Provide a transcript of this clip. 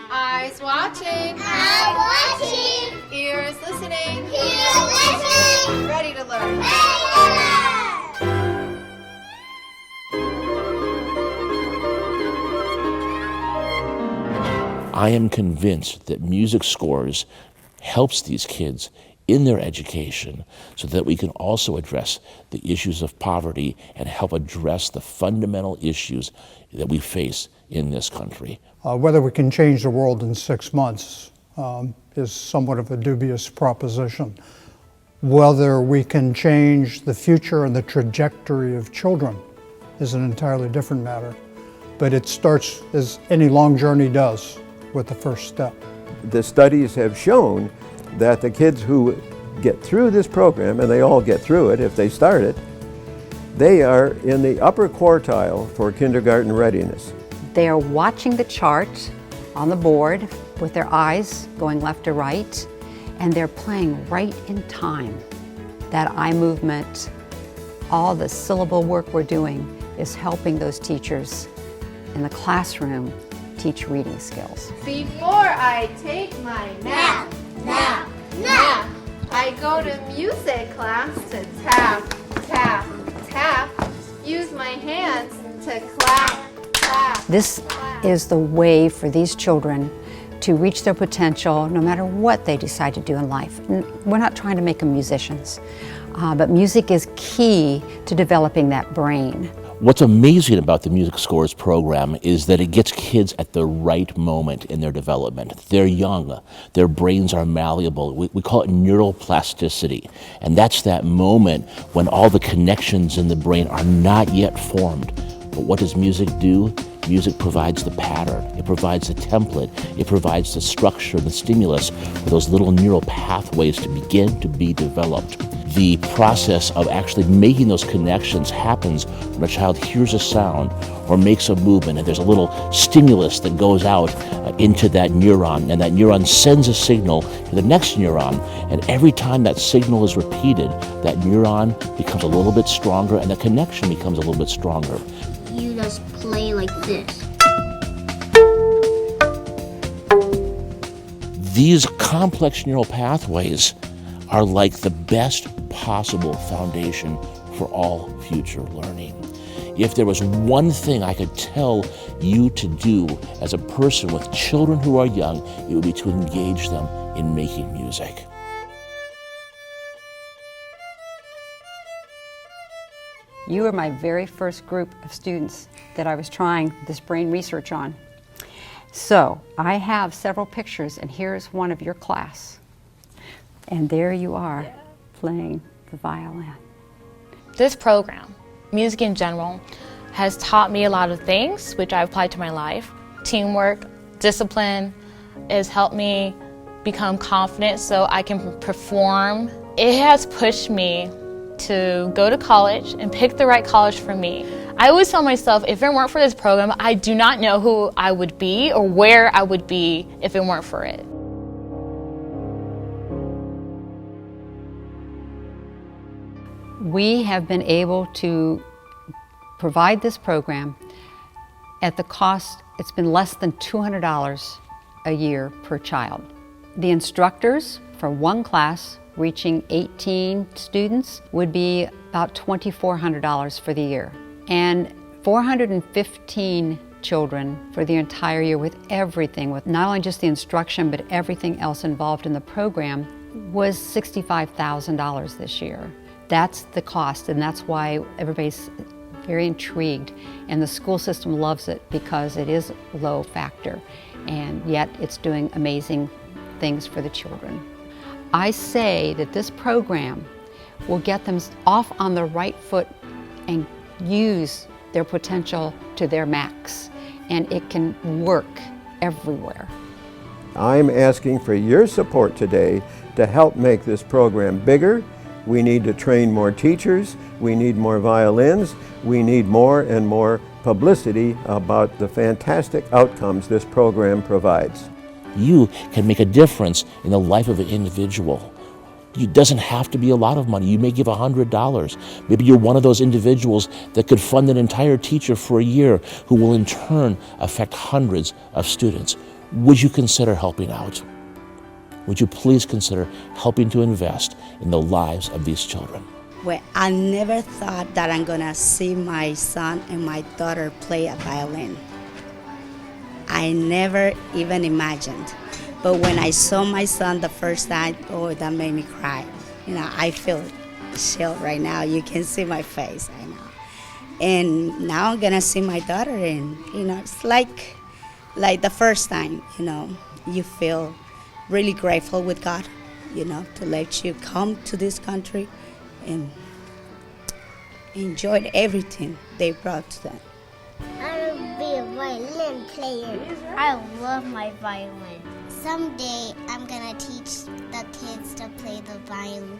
Eyes watching. I'm watching. Ears listening. Here's listening. Ready to learn. I am convinced that MusicScores helps these kids in their education so that we can also address the issues of poverty and help address the fundamental issues that we face in this country. Whether we can change the world in 6 months is somewhat of a dubious proposition. Whether we can change the future and the trajectory of children is an entirely different matter. But it starts, as any long journey does, with the first step. The studies have shown that the kids who get through this program, and they all get through it if they start it, they are in the upper quartile for kindergarten readiness. They are watching the chart on the board with their eyes going left to right, and they're playing right in time. That eye movement, all the syllable work we're doing is helping those teachers in the classroom teach reading skills. Before I take my nap, I go to music class to tap, tap, tap. Use my hands to clap, clap. This is the way for these children to reach their potential no matter what they decide to do in life. We're not trying to make them musicians, but music is key to developing that brain. What's amazing about the MusicScores program is that it gets kids at the right moment in their development. They're young, their brains are malleable. We call it neural plasticity. And that's that moment when all the connections in the brain are not yet formed. But what does music do? Music provides the pattern, it provides the template, it provides the structure, the stimulus for those little neural pathways to begin to be developed. The process of actually making those connections happens when a child hears a sound or makes a movement, and there's a little stimulus that goes out into that neuron, and that neuron sends a signal to the next neuron, and every time that signal is repeated, that neuron becomes a little bit stronger and the connection becomes a little bit stronger. You just play like this. These complex neural pathways are like the best possible foundation for all future learning. If there was one thing I could tell you to do as a person with children who are young, it would be to engage them in making music. You were my very first group of students that I was trying this brain research on. So I have several pictures, and here's one of your class. And there you are, playing the violin. This program, music in general, has taught me a lot of things which I've applied to my life. Teamwork, discipline, has helped me become confident so I can perform. It has pushed me to go to college and pick the right college for me. I always tell myself, if it weren't for this program, I do not know who I would be or where I would be if it weren't for it. We have been able to provide this program at the cost, it's been less than $200 a year per child. The instructors for one class reaching 18 students would be about $2,400 for the year. And 415 children for the entire year with everything, with not only just the instruction, but everything else involved in the program, was $65,000 this year. That's the cost, and that's why everybody's very intrigued. And the school system loves it because it is low factor, and yet it's doing amazing things for the children. I say that this program will get them off on the right foot and use their potential to their max, and it can work everywhere. I'm asking for your support today to help make this program bigger. We need to train more teachers, we need more violins, we need more and more publicity about the fantastic outcomes this program provides. You can make a difference in the life of an individual It doesn't have to be a lot of money. You may give $100. Maybe you're one of those individuals that could fund an entire teacher for a year who will in turn affect hundreds of students. Would you consider helping out? Would you please consider helping to invest in the lives of these children? Well, I never thought that I'm gonna see my son and my daughter play a violin. I never even imagined. But when I saw my son the first time, oh, that made me cry. You know, I feel chill right now. You can see my face, I know. And now I'm gonna see my daughter, and you know, it's like the first time. You know, you feel really grateful with God, you know, to let you come to this country and enjoy everything they brought to them. I will be a violin player. I love my violin. Someday I'm gonna teach the kids to play the violin.